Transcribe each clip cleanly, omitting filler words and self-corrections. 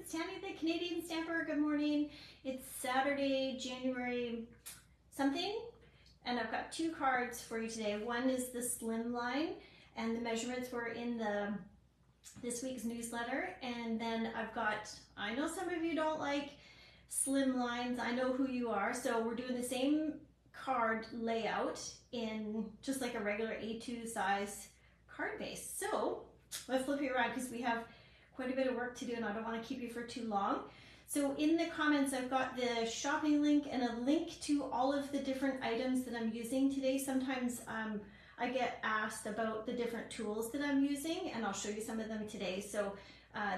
it's Tammy the Canadian Stamper. Good morning. It's Saturday, January something, and I've got two cards for you today. One is the slimline, and the measurements were in this week's newsletter. And then I've got, I know some of you don't like slim lines, I know who you are, so we're doing the same card layout in just like a regular A2 size card base. So let's flip it around because we have quite a bit of work to do and I don't want to keep you for too long. So in the comments, I've got the shopping link and a link to all of the different items that I'm using today. Sometimes I get asked about the different tools that I'm using, and I'll show you some of them today. So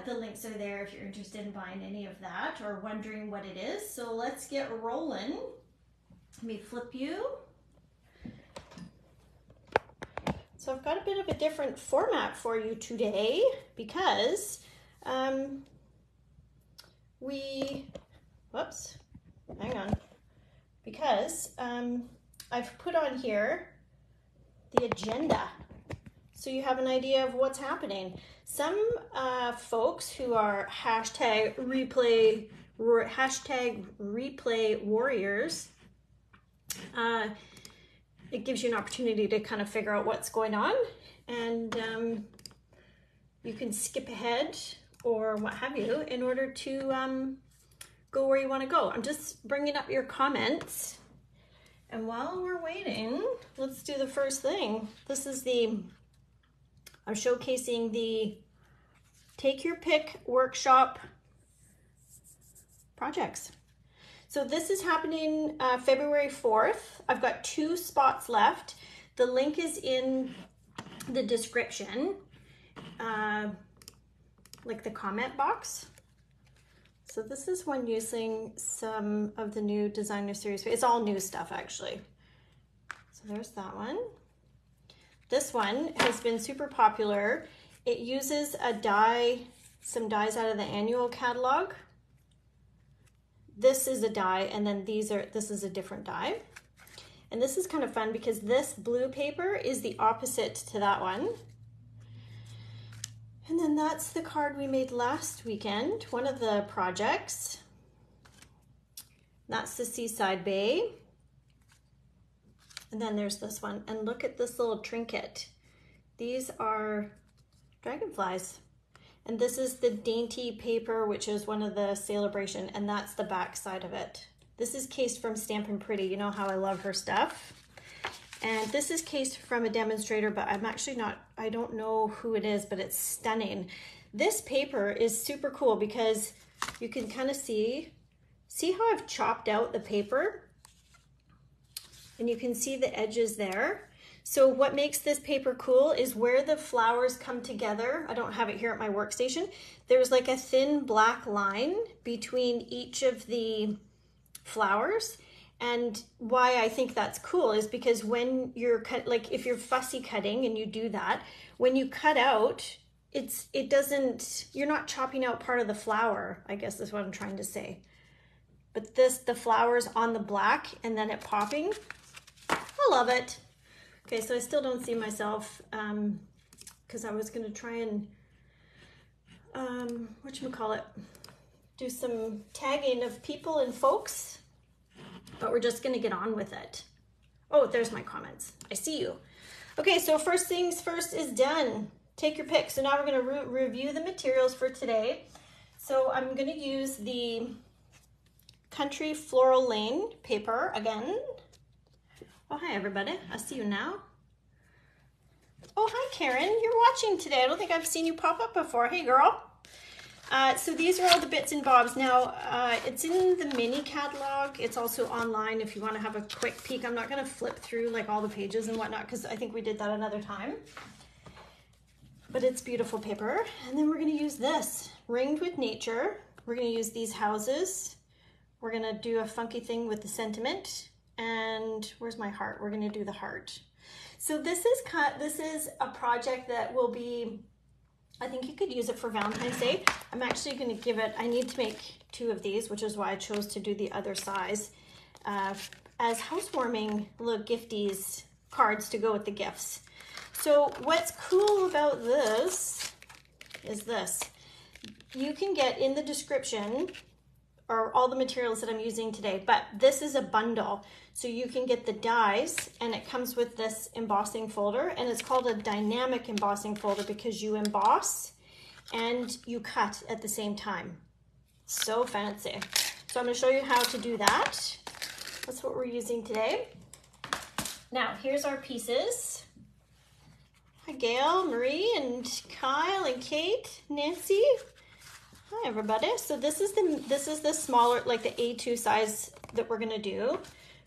the links are there if you're interested in buying any of that or wondering what it is. So let's get rolling. Let me flip you. So I've got a bit of a different format for you today because I've put on here the agenda, so you have an idea of what's happening. Some folks who are hashtag replay warriors, it gives you an opportunity to kind of figure out what's going on, and you can skip ahead or what have you in order to go where you want to go. I'm just bringing up your comments, and while we're waiting, let's do the first thing. This is I'm showcasing the Take Your Pick workshop projects. So this is happening February 4th. I've got 2 spots left. The link is in the description, like the comment box. So this is one using some of the new designer series. It's all new stuff actually. So there's that one. This one has been super popular. It uses some dies out of the annual catalog. This is a die, and then this is a different die. And this is kind of fun because this blue paper is the opposite to that one. And then that's the card we made last weekend, one of the projects. That's the Seaside Bay. And then there's this one, and look at this little trinket. These are dragonflies. And this is the dainty paper, which is one of the Celebration, and that's the back side of it. This is cased from Stampin' Pretty. You know how I love her stuff. And this is cased from a demonstrator, but I don't know who it is, but it's stunning. This paper is super cool because you can kind of see how I've chopped out the paper, and you can see the edges there. So what makes this paper cool is where the flowers come together. I don't have it here at my workstation. There's like a thin black line between each of the flowers. And why I think that's cool is because when you're like if you're fussy cutting and you do that, when you cut out, you're not chopping out part of the flower, I guess is what I'm trying to say. But the flower's on the black and then it popping. I love it. Okay, so I still don't see myself because I was gonna try and do some tagging of people and folks, but we're just gonna get on with it. Oh, there's my comments. I see you. Okay, so first things first is done. Take your pick. So now we're gonna review the materials for today. So I'm gonna use the Country Floral Lane paper again. Oh, hi everybody, I see you now. Oh, hi Karen, you're watching today. I don't think I've seen you pop up before. Hey girl. So these are all the bits and bobs. Now, it's in the mini catalog. It's also online if you want to have a quick peek. I'm not going to flip through like all the pages and whatnot because I think we did that another time. But it's beautiful paper. And then we're going to use this, Ringed with Nature. We're going to use these houses. We're going to do a funky thing with the sentiment. And where's my heart? We're going to do the heart. So this is a project that will be, I think you could use it for Valentine's Day. I'm actually going to give it, I need to make 2 of these, which is why I chose to do the other size, as housewarming little gifties cards to go with the gifts. So what's cool about this is this. you can get in the description or all the materials that I'm using today, but this is a bundle. So you can get the dies, and it comes with this embossing folder, and it's called a dynamic embossing folder because you emboss and you cut at the same time. So fancy. So I'm going to show you how to do that. That's what we're using today. Now, here's our pieces. Hi, Gail, Marie, and Kyle, and Kate, Nancy. Hi, everybody. So this is the smaller, like the A2 size that we're gonna do.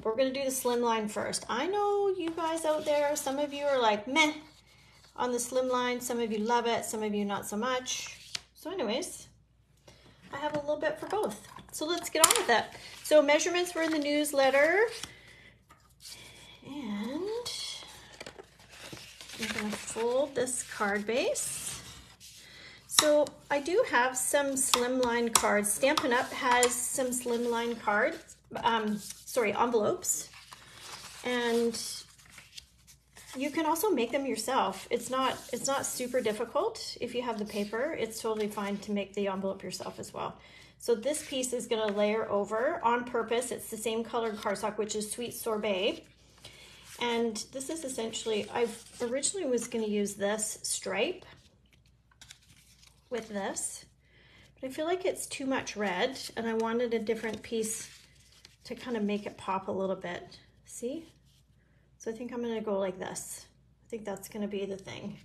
We're gonna do the slimline first. I know you guys out there, some of you are like meh on the slimline. Some of you love it, some of you not so much. So anyways, I have a little bit for both. So let's get on with it. So measurements were in the newsletter, and I'm gonna fold this card base. So I do have some slimline cards. Stampin' Up has some slimline cards, envelopes. And you can also make them yourself. It's not super difficult if you have the paper. It's totally fine to make the envelope yourself as well. So this piece is gonna layer over on purpose. It's the same colored cardstock, which is Sweet Sorbet. And this is essentially, I originally was going to use this stripe with this, but I feel like it's too much red, and I wanted a different piece to kind of make it pop a little bit. See? So I think I'm going to go like this. I think that's going to be the thing.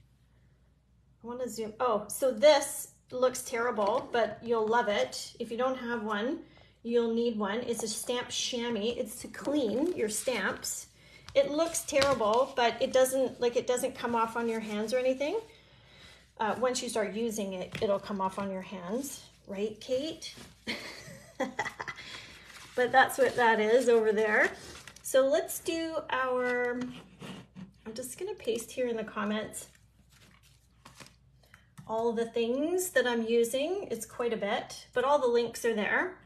I want to zoom. Oh, so this looks terrible, but you'll love it. If you don't have one, you'll need one. It's a stamp chamois. It's to clean your stamps. It looks terrible, but it doesn't come off on your hands or anything. Once you start using it, it'll come off on your hands, right, Kate? But that's what that is over there. So let's do our, I'm just gonna paste here in the comments all the things that I'm using. It's quite a bit, but all the links are there.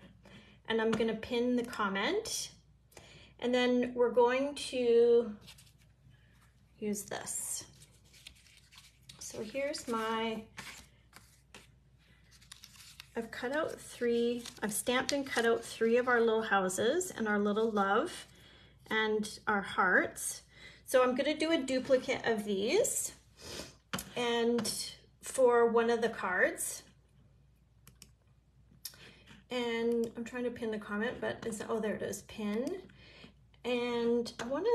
And I'm gonna pin the comment. And then we're going to use this. So here's my, I've stamped and cut out 3 of our little houses and our little love and our hearts. So I'm gonna do a duplicate of these and for one of the cards. And I'm trying to pin the comment, but oh, there it is, pin. And I want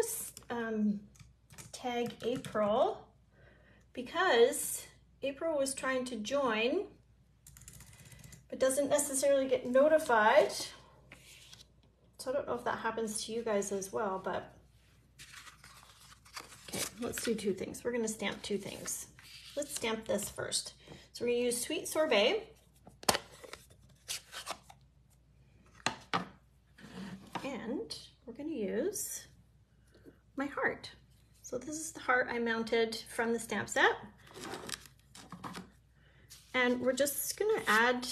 to tag April because April was trying to join but doesn't necessarily get notified. So I don't know if that happens to you guys as well, but okay, let's do 2 things. We're going to stamp 2 things. Let's stamp this first. So we're going to use Sweet Sorbet. And we're going to use my heart. So this is the heart I mounted from the stamp set. And we're just going to add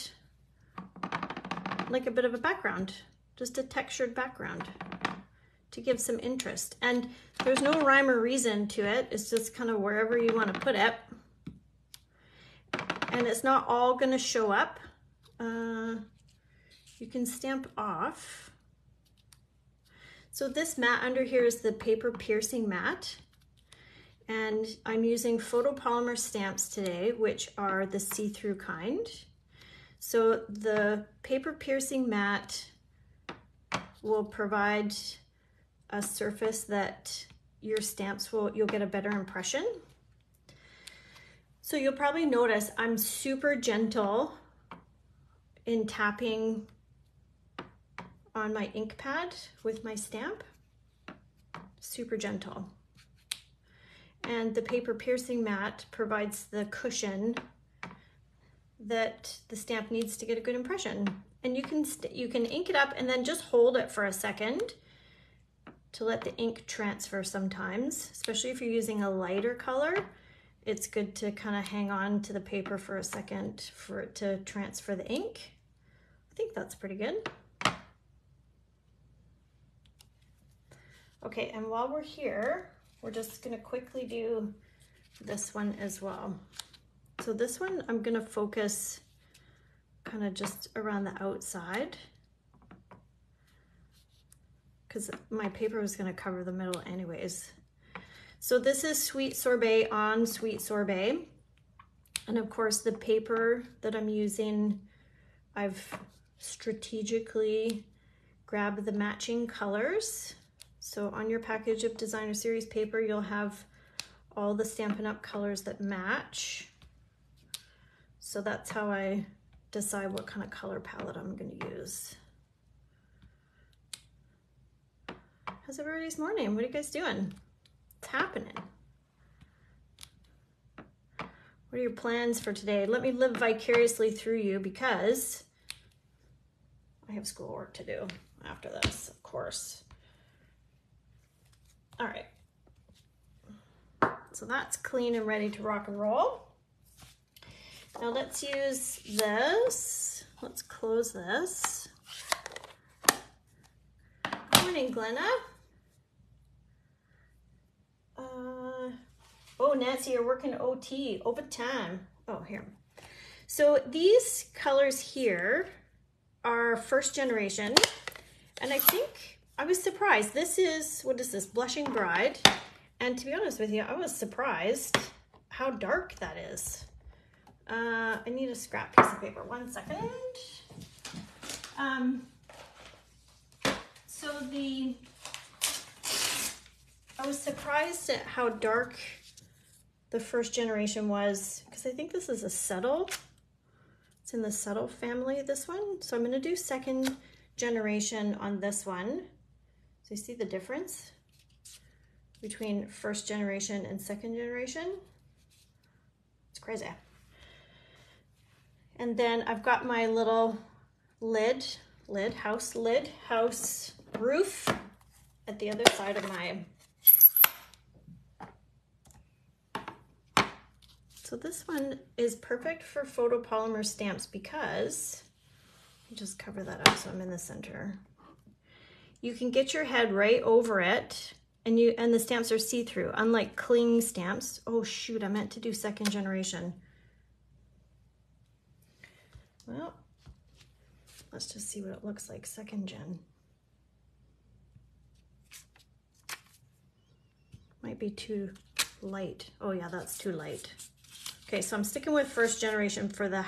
like a bit of a background, just a textured background to give some interest. And there's no rhyme or reason to it. It's just kind of wherever you want to put it. And it's not all going to show up. You can stamp off. So this mat under here is the paper piercing mat, and I'm using photopolymer stamps today, which are the see-through kind. So the paper piercing mat will provide a surface that your stamps you'll get a better impression. So you'll probably notice I'm super gentle in tapping on my ink pad with my stamp, super gentle. And the paper piercing mat provides the cushion that the stamp needs to get a good impression. And you can ink it up and then just hold it for a second to let the ink transfer sometimes, especially if you're using a lighter color. It's good to kind of hang on to the paper for a second for it to transfer the ink. I think that's pretty good. Okay, and while we're here, we're just gonna quickly do this one as well. So this one, I'm gonna focus kind of just around the outside, because my paper was going to cover the middle anyways. So this is Sweet Sorbet on Sweet Sorbet. And of course the paper that I'm using, I've strategically grabbed the matching colors. So on your package of Designer Series paper, you'll have all the Stampin' Up! Colors that match. So that's how I decide what kind of color palette I'm going to use. How's everybody's morning? What are you guys doing? What's happening? What are your plans for today? Let me live vicariously through you because I have schoolwork to do after this, of course. All right. So that's clean and ready to rock and roll. Now let's use this. Let's close this. Good morning, Glenna. Oh, Nancy, you're working OT, overtime. Oh, here. So these colors here are first generation. And I think I was surprised. This is, what is this? Blushing Bride. And to be honest with you, I was surprised how dark that is. I need a scrap piece of paper. 1 second. I was surprised at how dark the first generation was, because I think this is a subtle. It's in the subtle family, this one. So I'm going to do second generation on this one. So you see the difference between first generation and second generation? It's crazy. And then I've got my little house roof at the other side of my. So this one is perfect for photopolymer stamps because, I'll just cover that up so I'm in the center. You can get your head right over it and the stamps are see-through, unlike cling stamps. Oh shoot, I meant to do second generation. Well, let's just see what it looks like second gen. Might be too light. Oh yeah, that's too light. Okay, so I'm sticking with first generation for the,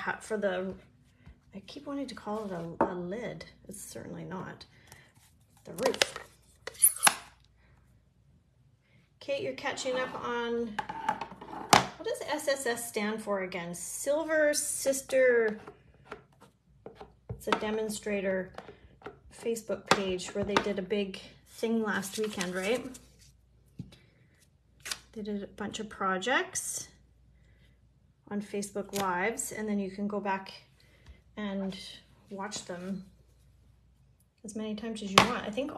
I keep wanting to call it a lid. It's certainly not. The roof. Kate, you're catching up on, what does SSS stand for again? Silver Sister, it's a demonstrator Facebook page where they did a big thing last weekend, right? They did a bunch of projects on Facebook Lives, and then you can go back and watch them as many times as you want. I think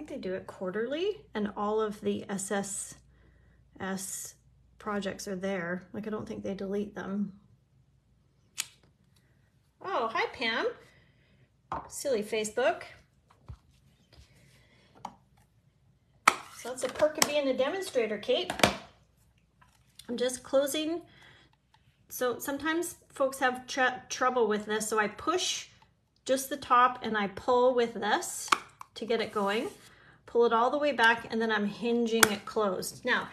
they do it quarterly, and all of the SSS projects are there. Like, I don't think they delete them. Oh, hi Pam. Silly Facebook. So that's a perk of being a demonstrator, Kate. I'm just closing. So sometimes folks have trouble with this. So I push just the top and I pull with this to get it going. Pull it all the way back and then I'm hinging it closed. Now,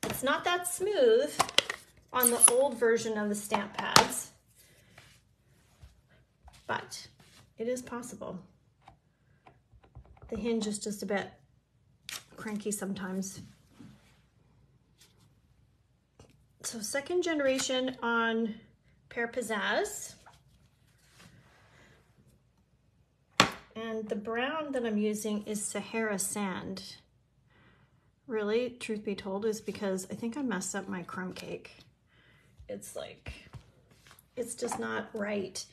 it's not that smooth on the old version of the stamp pads, but it is possible. The hinge is just a bit cranky sometimes. So second generation on Pear Pizzazz. And the brown that I'm using is Sahara Sand. Really, truth be told, is because I think I messed up my crumb cake. It's like, it's just not right.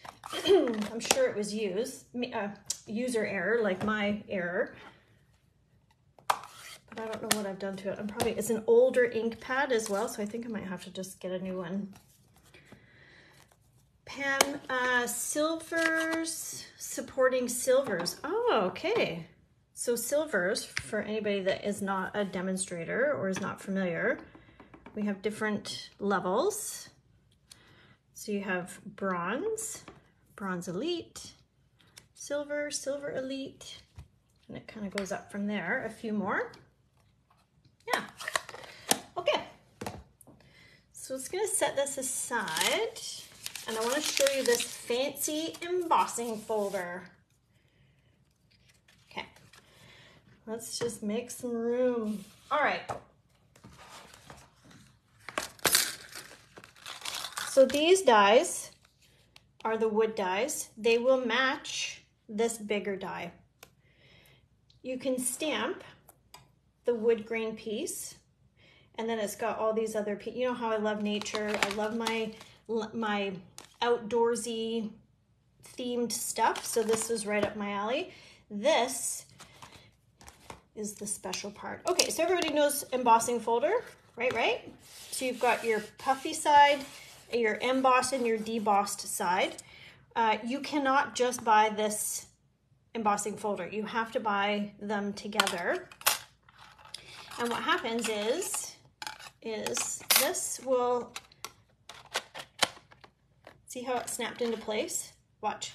I'm sure it was user error, like my error. But I don't know what I've done to it. It's an older ink pad as well, so I think I might have to just get a new one. Pam, silvers supporting silvers. Oh, okay. So silvers, for anybody that is not a demonstrator or is not familiar, we have different levels. So you have bronze, bronze elite, silver, silver elite, and it kind of goes up from there, a few more. Yeah, okay. So it's gonna set this aside, and I wanna show you this fancy embossing folder. Okay, let's just make some room. All right. So these dies are the wood dies. They will match this bigger die. You can stamp the wood grain piece, and then it's got all these other pieces. You know how I love nature. I love my outdoorsy themed stuff. So this is right up my alley. This is the special part. Okay, so everybody knows embossing folder, right? So you've got your puffy side, your embossed and your debossed side. You cannot just buy this embossing folder. You have to buy them together. And what happens is this will, see how it snapped into place? Watch.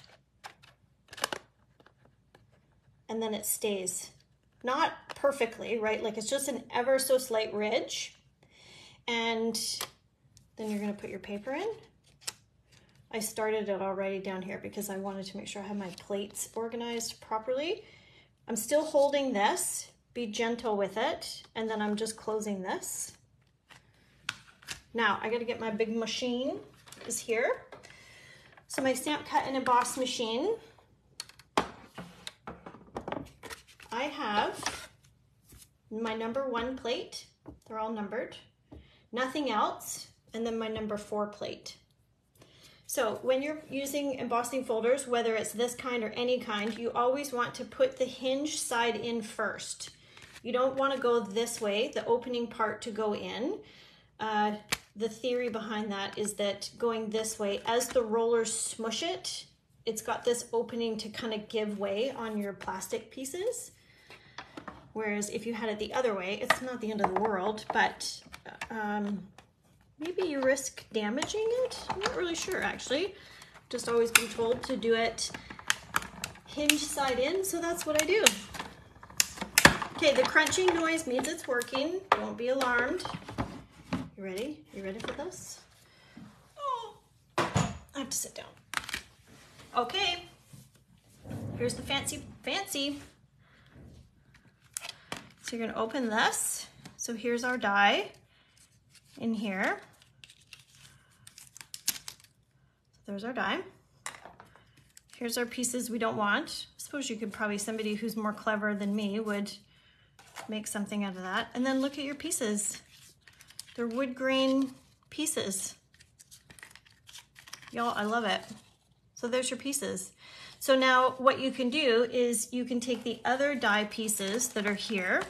And then it stays. Not perfectly, right? Like it's just an ever so slight ridge. And then you're gonna put your paper in. I started it already down here because I wanted to make sure I have my plates organized properly. I'm still holding this, be gentle with it, and then I'm just closing this. Now I gotta get my big machine, is here. So my stamp cut and emboss machine, I have my number 1 plate, they're all numbered, nothing else, and then my number 4 plate. So when you're using embossing folders, whether it's this kind or any kind, you always want to put the hinge side in first. You don't want to go this way, the opening part to go in. The theory behind that is that going this way, as the rollers smush it, it's got this opening to kind of give way on your plastic pieces. Whereas if you had it the other way, it's not the end of the world, but maybe you risk damaging it. I'm not really sure, actually. Just always been told to do it hinge side in, so that's what I do. Okay, the crunching noise means it's working. Don't be alarmed. You ready? You ready for this? Oh, I have to sit down. Okay, here's the fancy. So you're gonna open this. So here's our die in here. There's our die. Here's our pieces we don't want. I suppose you could probably, somebody who's more clever than me would make something out of that. And then look at your pieces. They're wood grain pieces. Y'all, I love it. So there's your pieces. So now what you can do is you can take the other die pieces that are here,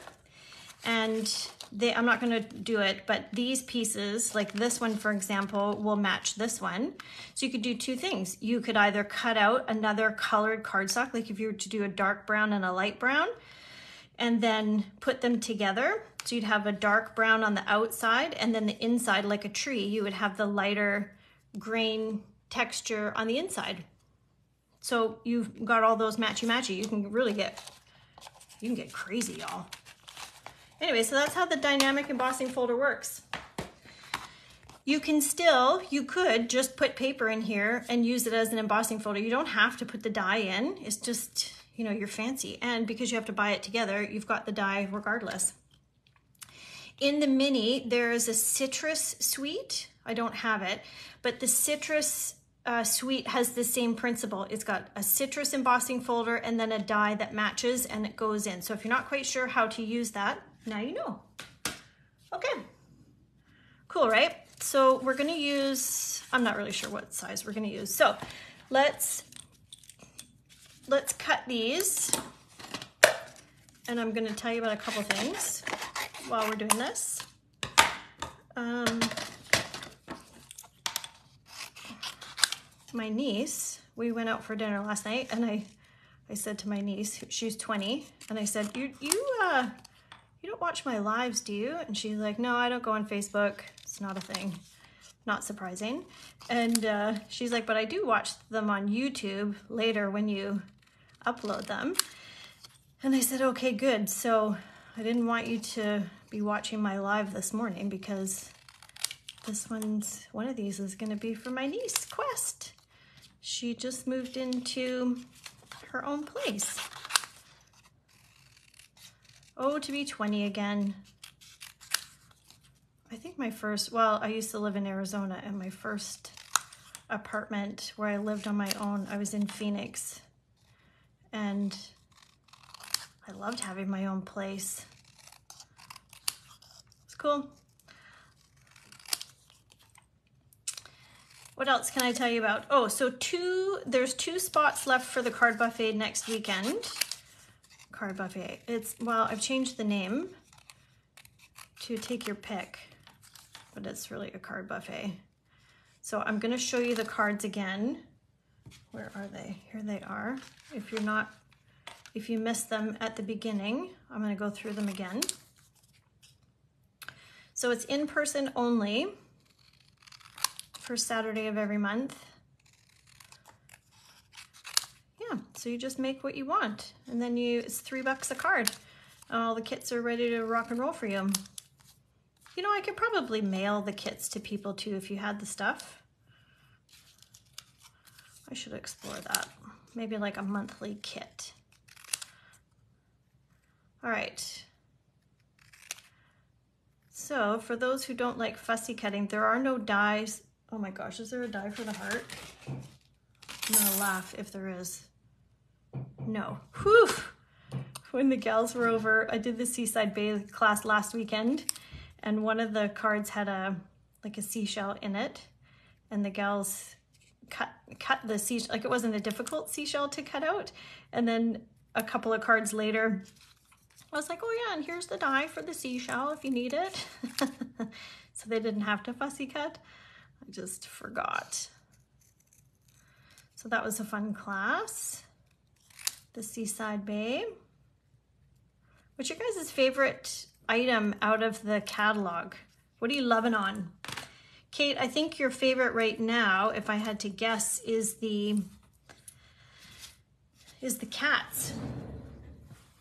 and I'm not gonna do it, but these pieces, like this one, for example, will match this one. So you could do 2 things. You could either cut out another colored cardstock, like if you were to do a dark brown and a light brown, and then put them together. So you'd have a dark brown on the outside, and then the inside, like a tree, you would have the lighter grain texture on the inside. So you've got all those matchy-matchy. You can really get crazy, y'all. Anyway, so that's how the dynamic embossing folder works. You could just put paper in here and use it as an embossing folder. You don't have to put the die in. It's just, you know, you're fancy. And because you have to buy it together, you've got the die regardless. In the mini, there is a citrus suite. I don't have it, but the citrus suite has the same principle. It's got a citrus embossing folder and then a die that matches and it goes in. So if you're not quite sure how to use that, now you know. Okay, cool, right? So we're gonna use, I'm not really sure what size we're gonna use. So let's cut these, and I'm gonna tell you about a couple things while we're doing this. My niece, we went out for dinner last night, and I said to my niece, she's 20, and I said, you don't watch my lives, do you? And she's like, no, I don't go on Facebook. It's not a thing. not surprising. And she's like, but I do watch them on YouTube later when you upload them. And I said, okay, good. So I didn't want you to be watching my live this morning because one of these is gonna be for my niece, Quest. She just moved into her own place. Oh, to be 20 again. I think I used to live in Arizona, and my first apartment where I lived on my own, I was in Phoenix. And I loved having my own place. It's cool. What else can I tell you about? Oh, so there's 2 spots left for the card buffet next weekend. Card buffet. I've changed the name to Take Your Pick, but it's really a card buffet. So I'm gonna show you the cards again. Where are they? Here they are. If you missed them at the beginning, I'm gonna go through them again. So it's in person only. First Saturday of every month. Yeah, so you just make what you want, and then it's $3 a card. All the kits are ready to rock and roll for you. You know, I could probably mail the kits to people too if you had the stuff. I should explore that. Maybe like a monthly kit. All right. So for those who don't like fussy cutting, there are no dies. Oh my gosh, is there a die for the heart? I'm gonna laugh if there is. No. Whew! When the gals were over, I did the Seaside Bay class last weekend, and one of the cards had a seashell in it, and the gals cut the seashell, like it wasn't a difficult seashell to cut out. And then a couple of cards later, I was like, oh yeah, and here's the die for the seashell if you need it. So they didn't have to fussy cut. I just forgot. So that was a fun class. The Seaside Bay. What's your guys' favorite item out of the catalog? What are you loving on? Kate, I think your favorite right now, if I had to guess, is the cats.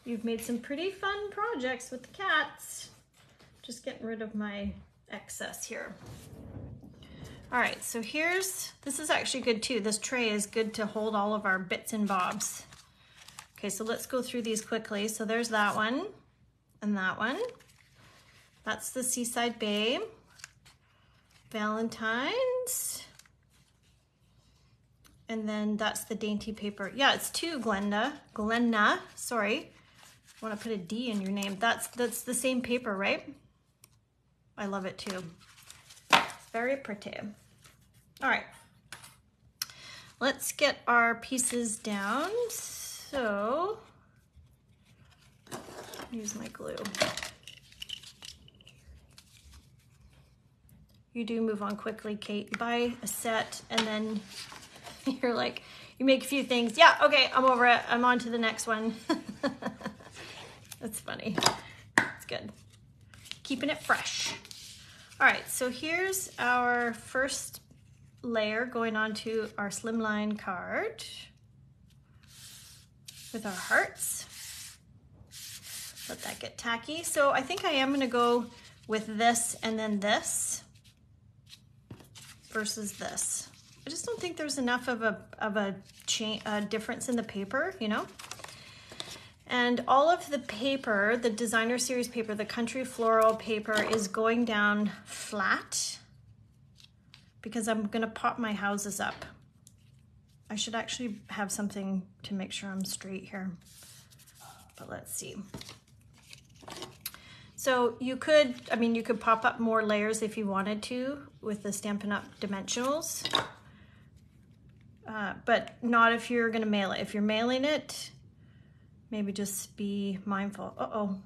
You've made some pretty fun projects with the cats. Just getting rid of my excess here. All right, so this is actually good too. This tray is good to hold all of our bits and bobs. Okay, so let's go through these quickly. So there's that one and that one. That's the Seaside Bay. Valentines. And then that's the dainty paper. Yeah, it's 2, Glenna, sorry. I want to put a D in your name. That's the same paper, right? I love it too. Very pretty. All right, let's get our pieces down. So, use my glue. You do move on quickly, Kate. You buy a set and then you're like, you make a few things. Yeah, okay, I'm over it. I'm on to the next one. That's funny. It's good. Keeping it fresh. All right, so here's our first layer going onto our slimline card with our hearts. Let that get tacky. So I think I am gonna go with this and then this versus this. I just don't think there's enough of a difference in the paper, you know? And all of the paper, the designer series paper, the country floral paper is going down flat because I'm gonna pop my houses up. I should actually have something to make sure I'm straight here, but let's see. So you could pop up more layers if you wanted to with the Stampin' Up! Dimensionals, but not if you're gonna mail it. If you're mailing it, maybe just be mindful. Uh-oh.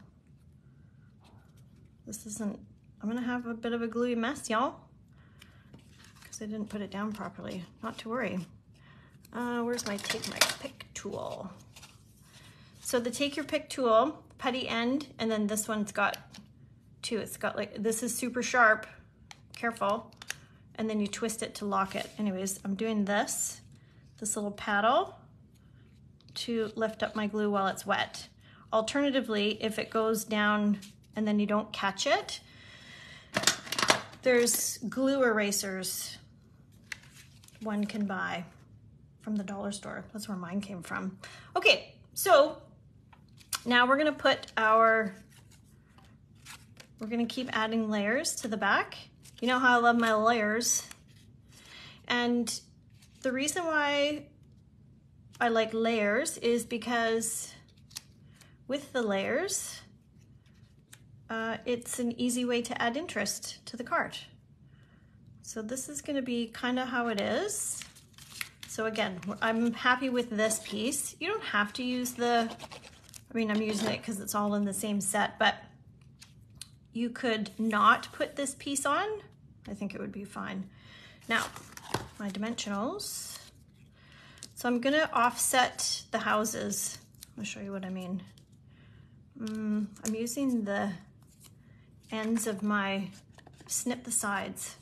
I'm gonna have a bit of a gluey mess, y'all, because I didn't put it down properly. Not to worry. Where's my Take My Pick tool? So the Take Your Pick tool, putty end, and then this one's got 2. It's got this is super sharp, careful. and then you twist it to lock it. Anyways, I'm doing this little paddle to lift up my glue while it's wet. Alternatively, if it goes down and then you don't catch it, there's glue erasers one can buy from the dollar store. That's where mine came from. Okay, so now we're gonna keep adding layers to the back. You know how I love my layers. And the reason why I like layers is because with the layers, it's an easy way to add interest to the card. So this is going to be kind of how it is. So again, I'm happy with this piece. You don't have to use I'm using it because it's all in the same set, but you could not put this piece on. I think it would be fine. Now, my dimensionals. So I'm gonna offset the houses. I'll show you what I mean. I'm using the ends of my snip the sides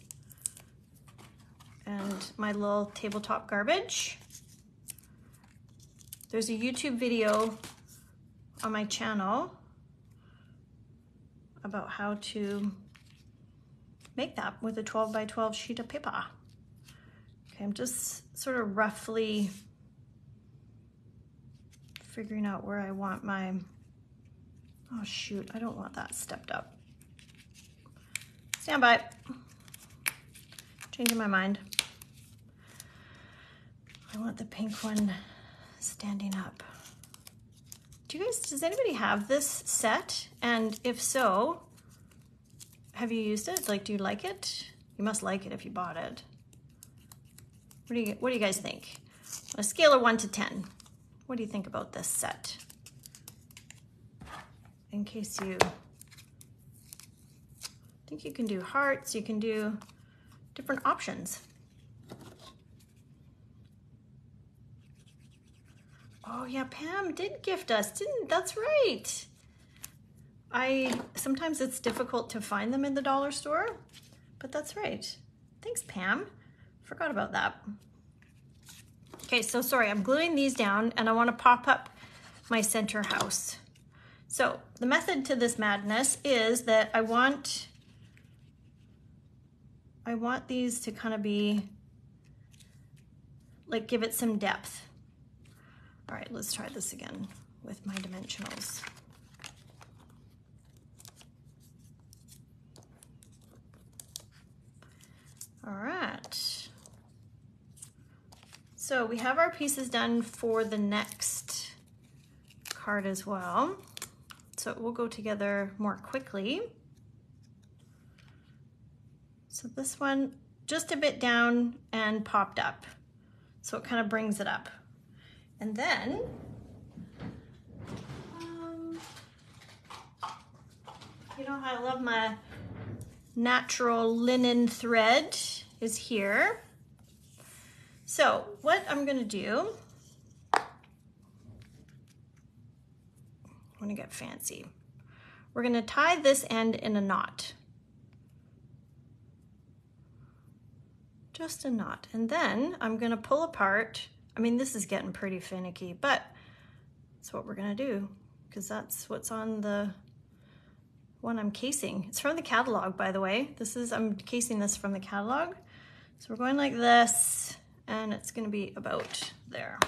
and my little tabletop garbage. There's a YouTube video on my channel about how to make that with a 12 by 12 sheet of paper. Okay, I'm just sort of roughly figuring out where I want my, oh shoot, I don't want that stepped up. Stand by. Changing my mind. I want the pink one standing up. Does anybody have this set? And if so, have you used it? Like, do you like it? You must like it if you bought it. What do you guys think? On a scale of 1 to 10, what do you think about this set? In case you think you can do hearts, you can do different options. Oh yeah, Pam did gift us, that's right. Sometimes it's difficult to find them in the dollar store, but that's right. Thanks, Pam. Forgot about that. Okay, so sorry, I'm gluing these down and I want to pop up my center house. So the method to this madness is that I want these to kind of be, like, give it some depth. All right, let's try this again with my dimensionals. All right. So we have our pieces done for the next card as well. So it will go together more quickly. So this one just a bit down and popped up. So it kind of brings it up. And then, you know how I love my natural linen thread is here. So what I'm gonna do, I'm gonna get fancy. We're gonna tie this end in a knot. Just a knot. And then I'm gonna pull apart. I mean, this is getting pretty finicky, but that's what we're gonna do because that's what's on the one I'm casing. It's from the catalog, by the way. I'm casing this from the catalog. So we're going like this, and it's gonna be about there.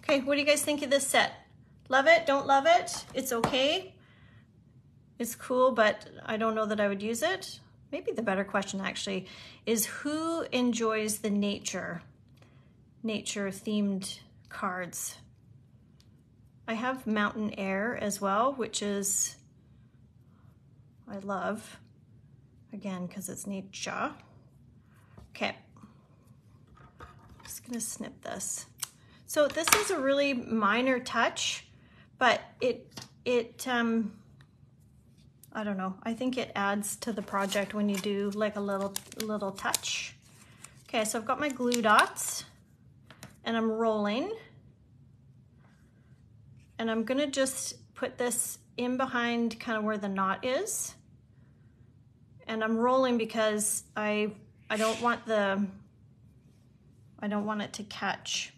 Okay, what do you guys think of this set? Love it, don't love it? It's okay. It's cool, but I don't know that I would use it. Maybe the better question actually is who enjoys the nature themed cards? I have Mountain Air as well, which is, I love, again, because it's nature. Okay, just gonna snip this. So this is a really minor touch, but I don't know, I think it adds to the project when you do like a little touch. Okay, so I've got my glue dots and I'm rolling. And I'm gonna just put this in behind kind of where the knot is. And I'm rolling because I don't want it to catch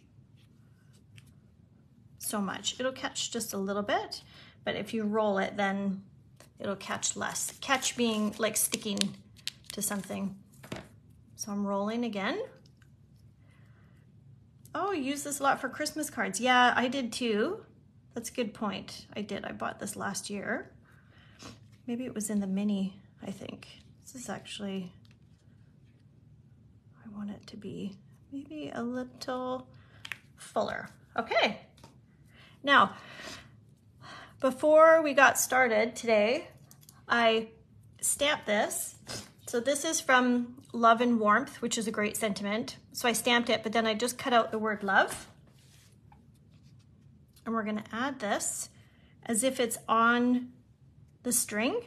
so much. It'll catch just a little bit, but if you roll it, then it'll catch less. Catch being like sticking to something. So I'm rolling again. Oh, you use this a lot for Christmas cards. Yeah, I did too. That's a good point. I did. I bought this last year. Maybe it was in the mini, I think. This is actually, I want it to be maybe a little fuller. Okay. Now, before we got started today, I stamped this. So this is from Love and Warmth, which is a great sentiment. So I stamped it, but then I just cut out the word love. And we're gonna add this as if it's on the string.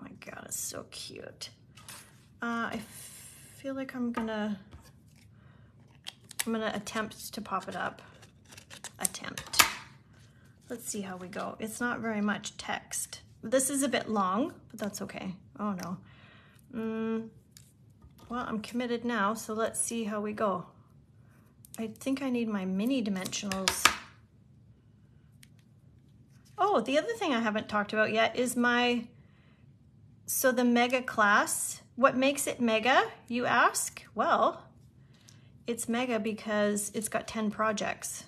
Oh my God, it's so cute. I feel like I'm gonna attempt to pop it up. Attempt. Let's see how we go. It's not very much text. This is a bit long, but that's okay. Oh no. Well, I'm committed now, so let's see how we go. I think I need my mini dimensionals. Oh, the other thing I haven't talked about yet is so the mega class. What makes it mega, you ask? Well, it's mega because it's got 10 projects.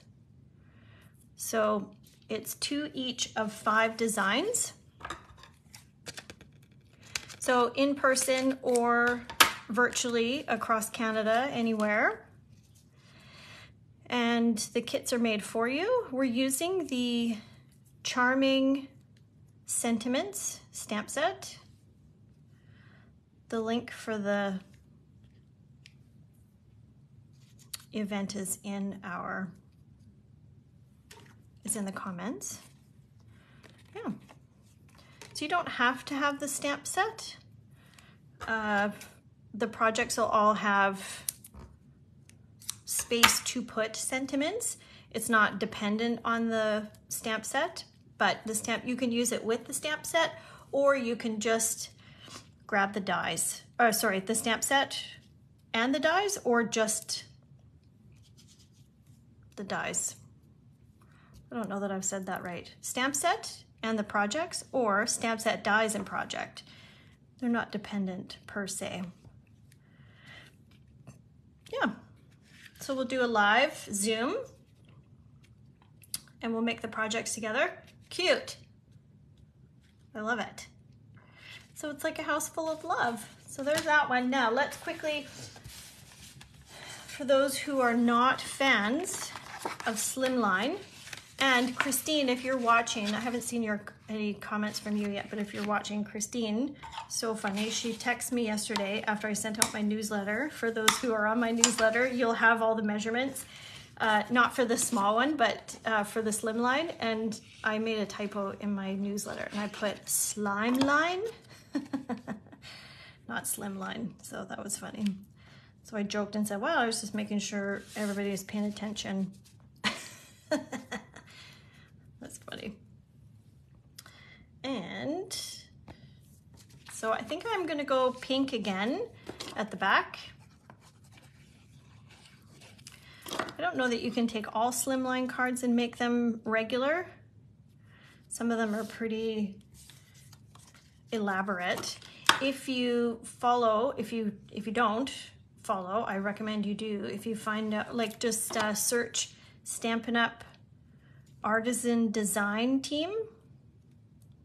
So it's 2 each of 5 designs. So in person or virtually across Canada, anywhere. And the kits are made for you. We're using the Charming Sentiments stamp set. The link for the event is in the comments. Yeah. So you don't have to have the stamp set. The projects will all have space to put sentiments. It's not dependent on the stamp set, but you can use it with the stamp set, or you can just grab the dies. Oh, sorry, the stamp set and the dies, or just the dies. I don't know that I've said that right. Stamp set and the projects, or stamp set, dies, and project. They're not dependent per se. Yeah, so we'll do a live Zoom and we'll make the projects together. Cute. I love it. So it's like a house full of love. So there's that one. Now let's quickly, for those who are not fans of Slimline, and Christine, if you're watching, I haven't seen any comments from you yet, but if you're watching, Christine, so funny, she texted me yesterday after I sent out my newsletter. For those who are on my newsletter, you'll have all the measurements, not for the small one, but for the Slimline, and I made a typo in my newsletter, and I put slime line, not Slimline, so that was funny. So I joked and said, well, I was just making sure everybody is paying attention. That's funny. And so I think I'm gonna go pink again at the back. I don't know that you can take all Slimline cards and make them regular. Some of them are pretty elaborate. If you follow, if you don't follow, I recommend you do. If you find out, like, just search Stampin' Up Artisan Design Team.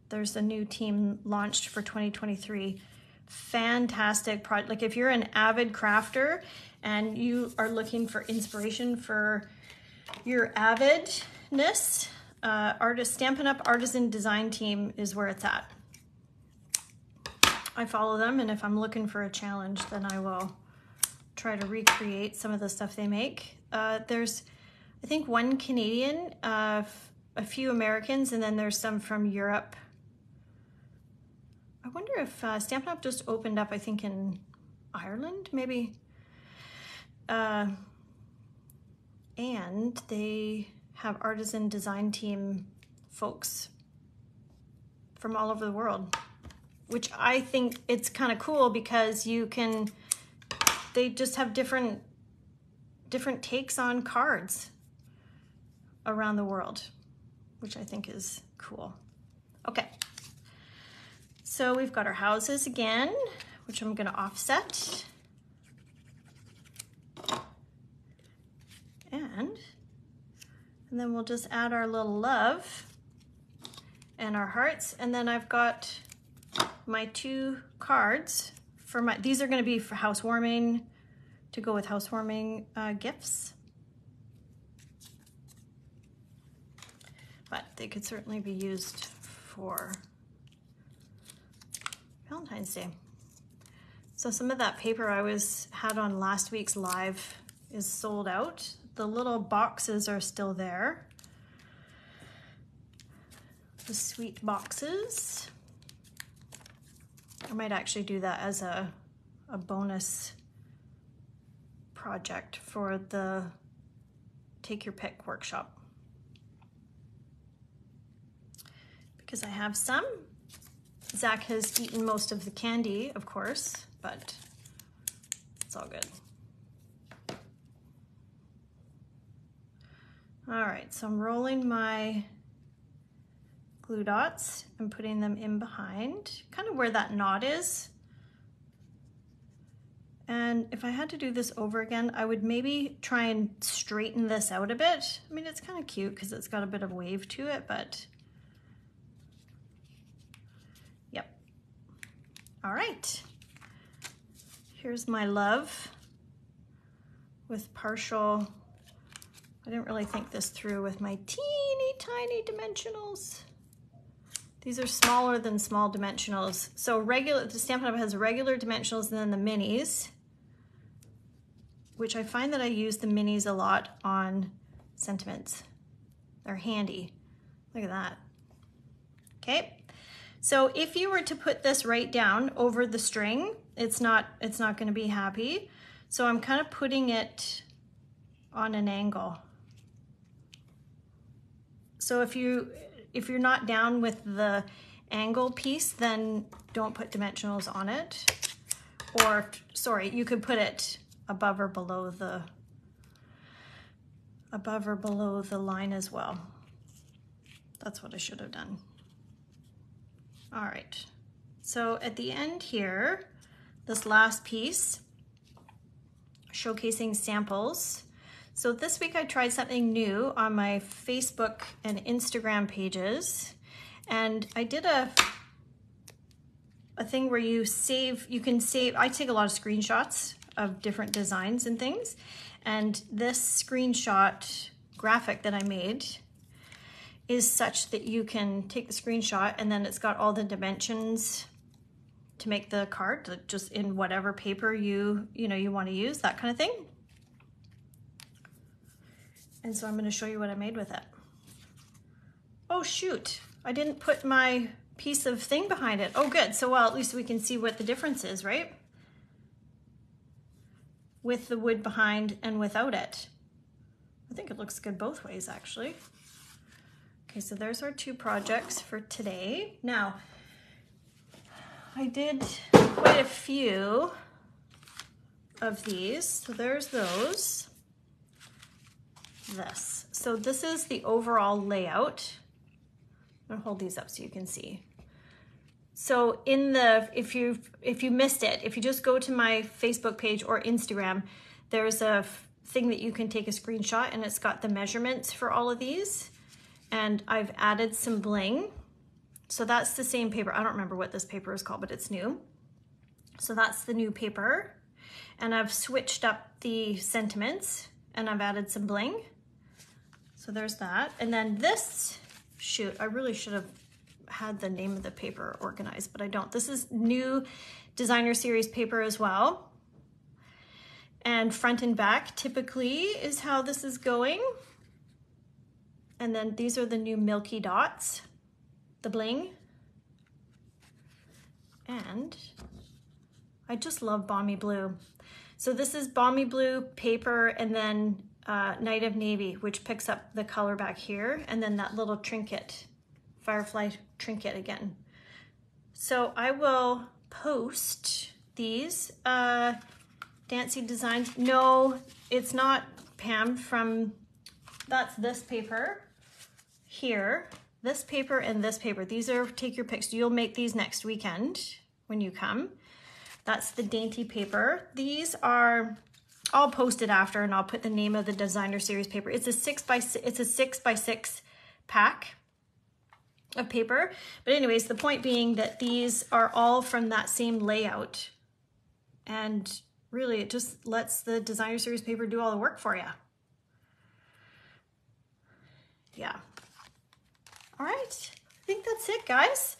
There's a new team launched for 2023. Fantastic project. Like, if you're an avid crafter and you are looking for inspiration for your avidness, Stampin' Up Artisan Design Team is where it's at. I follow them, and if I'm looking for a challenge, then I will try to recreate some of the stuff they make. There's, I think, one Canadian, a few Americans, and then there's some from Europe. I wonder if Stampin' Up just opened up, I think, in Ireland, maybe. And they have artisan design team folks from all over the world. which I think it's kind of cool because they just have different takes on cards around the world, which I think is cool. Okay, so we've got our houses again, which I'm going to offset. And then we'll just add our little love and our hearts. And then I've got my 2 cards for these are going to be for housewarming, to go with housewarming gifts. But they could certainly be used for Valentine's Day. So some of that paper I had on last week's live is sold out. The little boxes are still there. The sweet boxes. I might actually do that as a bonus project for the Take Your Pick workshop. Because I have some. Zach has eaten most of the candy, of course, but it's all good. All right, so I'm rolling my glue dots and putting them in behind, kind of where that knot is. And if I had to do this over again, I would maybe try and straighten this out a bit. I mean, it's kind of cute because it's got a bit of wave to it, but yep. All right, here's my love with partial. I didn't really think this through with my teeny tiny dimensionals. These are smaller than small dimensionals. So the Stampin' Up! Has regular dimensionals and then the minis, which I find that I use the minis a lot on sentiments. They're handy. Look at that. Okay. So if you were to put this right down over the string, it's not going to be happy. So I'm kind of putting it on an angle. So if you're not down with the angle piece, then don't put dimensionals on it. Or, sorry, you could put it above or below the line as well. That's what I should have done. All right, so at the end here, this last piece, showcasing samples. So this week I tried something new on my Facebook and Instagram pages, and I did a thing where you can save, I take a lot of screenshots of different designs and things, and this screenshot graphic that I made is such that you can take the screenshot and then it's got all the dimensions to make the card, just in whatever paper you want to use, that kind of thing. And so I'm going to show you what I made with it. Oh shoot, I didn't put my piece of thing behind it. Oh good, so well, at least we can see what the difference is, right? With the wood behind and without it. I think it looks good both ways actually. Okay, so there's our 2 projects for today. Now, I did quite a few of these. So there's those. This. So this is the overall layout. I'm gonna hold these up so you can see. So if you missed it, if you just go to my Facebook page or Instagram, there's a thing that you can take a screenshot and it's got the measurements for all of these. And I've added some bling. So that's the same paper. I don't remember what this paper is called, but it's new. So that's the new paper. And I've switched up the sentiments and I've added some bling. So there's that. And then this, shoot, I really should have had the name of the paper organized, but I don't. This is new designer series paper as well. And front and back typically is how this is going. And then these are the new milky dots, the bling. And I just love Balmy Blue. So this is Balmy Blue paper and then Night of Navy, which picks up the color back here. And then that little trinket, firefly trinket again. So I will post these. Dancy Designs. No, it's not, Pam, from, that's this paper here. This paper and this paper. These are take your picks. You'll make these next weekend when you come. That's the dainty paper. These are, I'll post it after and I'll put the name of the designer series paper. It's a 6x6 pack of paper. But anyways, the point being that these are all from that same layout. And really, it just lets the designer series paper do all the work for you. Yeah. All right, I think that's it, guys.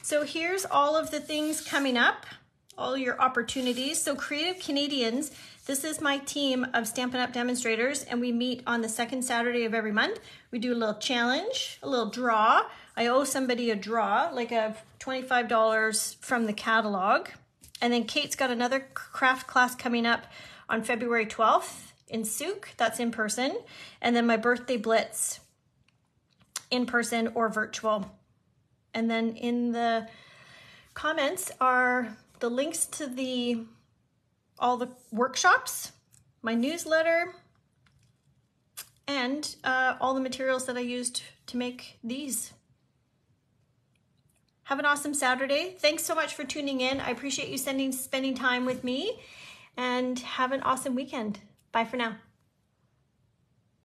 So here's all of the things coming up, all your opportunities. So Creative Canadians, this is my team of Stampin' Up! Demonstrators, and we meet on the second Saturday of every month. We do a little challenge, a little draw. I owe somebody a draw, like a $25 from the catalog. And then Kate's got another craft class coming up on February 12th in Souk. That's in person. And then my birthday blitz, in person or virtual. And then in the comments are the links to all the workshops, my newsletter, and all the materials that I used to make these. Have an awesome Saturday. Thanks so much for tuning in. I appreciate you spending time with me, and have an awesome weekend. Bye for now.